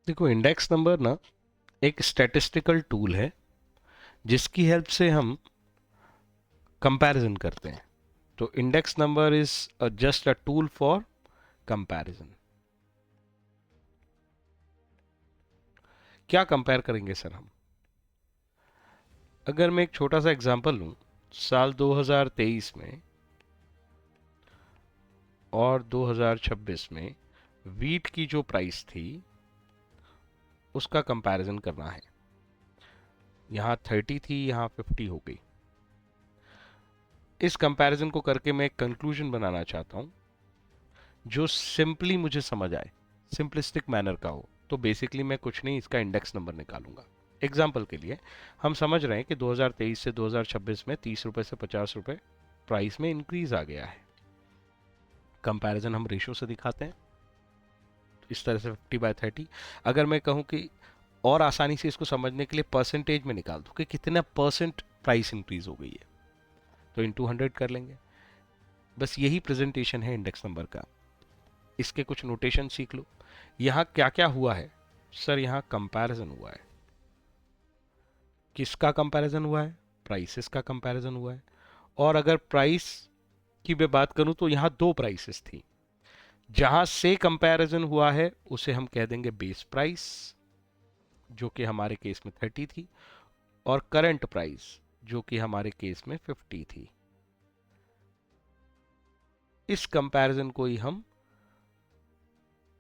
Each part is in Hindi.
देखो, इंडेक्स नंबर ना एक स्टैटिस्टिकल टूल है जिसकी हेल्प से हम कंपैरिजन करते हैं। तो index number is just a tool for comparison. क्या कंपेयर करेंगे सर हम? अगर मैं एक छोटा सा एग्जांपल लूं, साल 2023 में और 2026 में वीट की जो प्राइस थी उसका कंपैरिजन करना है। यहाँ 30 थी, यहाँ 50 हो गई। इस कंपैरिजन को करके मैं एक कंक्लूजन बनाना चाहता हूँ जो सिंपली मुझे समझ आए, सिंपलिस्टिक मैनर का हो। तो बेसिकली मैं कुछ नहीं, इसका इंडेक्स नंबर निकालूंगा। एग्जाम्पल के लिए हम समझ रहे हैं कि 2023 से 2026 में 30 रुपए से 50 रुपए प्राइस में इंक्रीज आ गया है। कंपैरिजन हम रेशो से दिखाते हैं, इस तरह से 50/30। अगर मैं कहूं कि और आसानी से इसको समझने के लिए परसेंटेज में निकाल दूं कि कितना परसेंट प्राइस इंक्रीज हो गई है, तो इंटू 100 कर लेंगे। बस यही प्रेजेंटेशन है इंडेक्स नंबर का। इसके कुछ नोटेशन सीख लो। यहां क्या क्या हुआ है सर? यहां कंपैरिजन हुआ है। किसका कंपैरिजन हुआ है? प्राइसेस का कंपैरिजन हुआ है। और अगर प्राइस की मैं बात करूं तो यहां दो प्राइसेस थी। जहां से कंपैरिजन हुआ है उसे हम कह देंगे बेस प्राइस, जो कि हमारे केस में 30 थी, और करंट प्राइस जो कि हमारे केस में 50 थी। इस कंपैरिजन को ही हम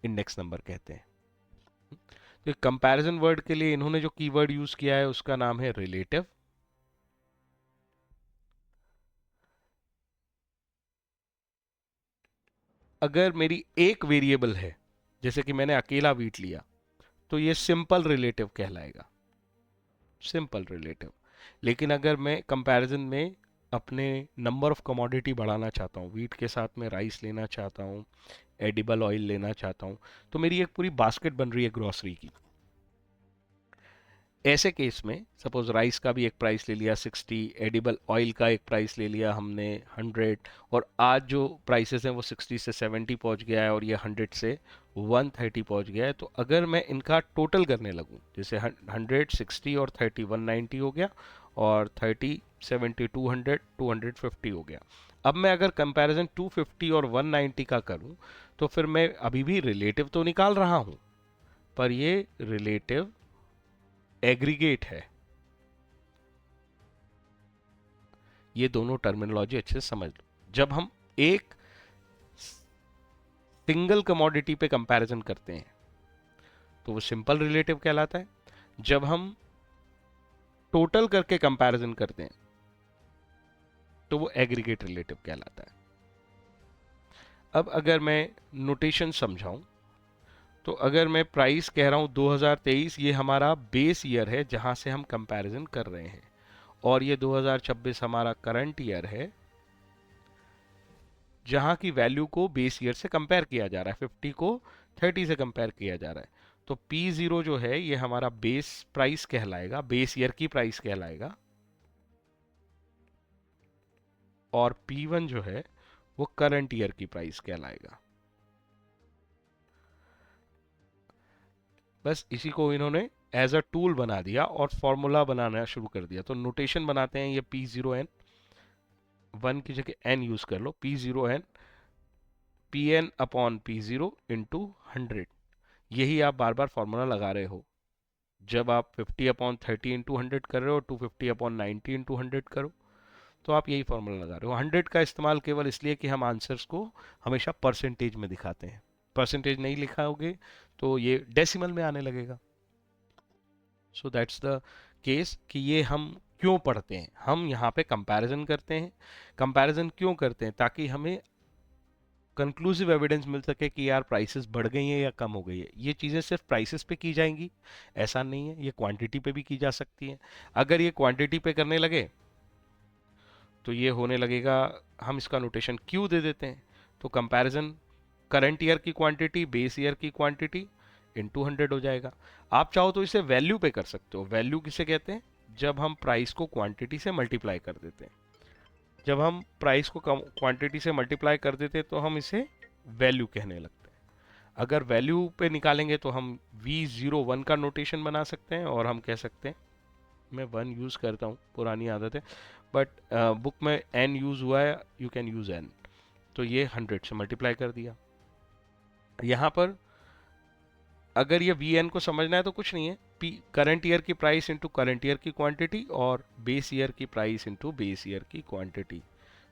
इंडेक्स नंबर कहते हैं। तो कंपैरिजन वर्ड के लिए इन्होंने जो कीवर्ड यूज किया है उसका नाम है रिलेटिव। अगर मेरी एक वेरिएबल है, जैसे कि मैंने अकेला वीट लिया, तो ये सिंपल रिलेटिव कहलाएगा, सिंपल रिलेटिव। लेकिन अगर मैं कंपैरिजन में अपने नंबर ऑफ कमोडिटी बढ़ाना चाहता हूँ, वीट के साथ में राइस लेना चाहता हूँ, एडिबल ऑयल लेना चाहता हूँ, तो मेरी एक पूरी बास्केट बन रही है ग्रोसरी की। ऐसे केस में सपोज राइस का भी एक प्राइस ले लिया 60, एडिबल ऑयल का एक प्राइस ले लिया हमने 100, और आज जो प्राइसेस हैं वो 60 से 70 पहुंच गया है और ये 100 से 130 पहुंच गया है। तो अगर मैं इनका टोटल करने लगूं, जैसे 100, 60 और 30 190 हो गया, और 30, 70, 200, 250 हो गया। अब मैं अगर कंपैरिजन 250 और 190 का करूं, तो फिर मैं अभी भी रिलेटिव तो निकाल रहा हूं, पर ये रिलेटिव एग्रीगेट है। ये दोनों टर्मिनोलॉजी अच्छे से समझ लो। जब हम एक सिंगल कमोडिटी पे कंपैरिजन करते हैं तो वो सिंपल रिलेटिव कहलाता है। जब हम टोटल करके कंपैरिजन करते हैं तो वो एग्रीगेट रिलेटिव कहलाता है। अब अगर मैं नोटेशन समझाऊं, तो अगर मैं प्राइस कह रहा हूं 2023, ये हमारा बेस ईयर है जहां से हम कंपैरिजन कर रहे हैं, और ये 2026 हमारा करंट ईयर है जहां की वैल्यू को बेस ईयर से कंपेयर किया जा रहा है, 50 को 30 से कंपेयर किया जा रहा है। तो P0 जो है ये हमारा बेस प्राइस कहलाएगा, बेस ईयर की प्राइस कहलाएगा, और P1 जो है वो करंट ईयर की प्राइस कहलाएगा। बस इसी को इन्होंने एज अ टूल बना दिया और फॉर्मूला बनाना शुरू कर दिया। तो नोटेशन बनाते हैं, ये P0n, 1 की जगह n यूज कर लो, P0n Pn upon P0 into 100। यही आप बार बार फॉर्मूला लगा रहे हो जब आप 50/30 इंटू 100 कर रहे हो, 250/90 इंटू 100 करो, तो आप यही फॉर्मूला लगा रहे हो। 100 का इस्तेमाल केवल इसलिए कि हम आंसर्स को हमेशा परसेंटेज में दिखाते हैं। परसेंटेज नहीं लिखाओगे तो ये डेसिमल में आने लगेगा। सो दैट्स द केस कि ये हम क्यों पढ़ते हैं। हम यहाँ पे कंपैरिजन करते हैं। कंपैरिजन क्यों करते हैं? ताकि हमें कंक्लूसिव एविडेंस मिल सके कि यार प्राइसेस बढ़ गई हैं या कम हो गई है। ये चीज़ें सिर्फ प्राइसेस पे की जाएंगी ऐसा नहीं है, ये क्वांटिटी पे भी की जा सकती हैं। अगर ये क्वांटिटी पे करने लगे तो ये होने लगेगा, हम इसका नोटेशन क्यू दे देते हैं। तो कंपैरिजन करंट ईयर की क्वांटिटी बेस ईयर की क्वांटिटी इंटू 100 हो जाएगा। आप चाहो तो इसे वैल्यू पे कर सकते हो। वैल्यू किसे कहते हैं? जब हम प्राइस को क्वांटिटी से मल्टीप्लाई कर देते हैं। जब हम प्राइस को क्वांटिटी से मल्टीप्लाई कर देते हैं तो हम इसे वैल्यू कहने लगते हैं। अगर वैल्यू पे निकालेंगे तो हम V01 का नोटेशन बना सकते हैं, और हम कह सकते हैं, मैं 1 यूज़ करता हूँ, पुरानी आदत है, बट बुक में n यूज़ हुआ है, यू कैन यूज़ n। तो ये 100 से मल्टीप्लाई कर दिया। यहाँ पर अगर ये Vn को समझना है तो कुछ नहीं है, पी करंट ईयर की प्राइस इंटू करंट ईयर की क्वांटिटी, और बेस ईयर की प्राइस इंटू बेस ईयर की quantity.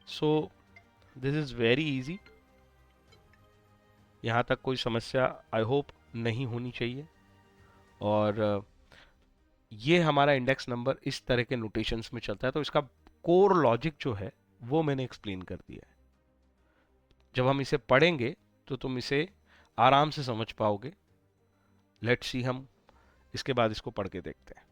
So this is very easy. यहाँ तक कोई समस्या आई होप नहीं होनी चाहिए। और ये हमारा इंडेक्स नंबर इस तरह के नोटेशंस में चलता है। तो इसका कोर लॉजिक जो है वो मैंने एक्सप्लेन कर दिया है। जब हम इसे पढ़ेंगे तो तुम इसे आराम से समझ पाओगे। लेट्स सी, हम इसके बाद इसको पढ़ के देखते हैं।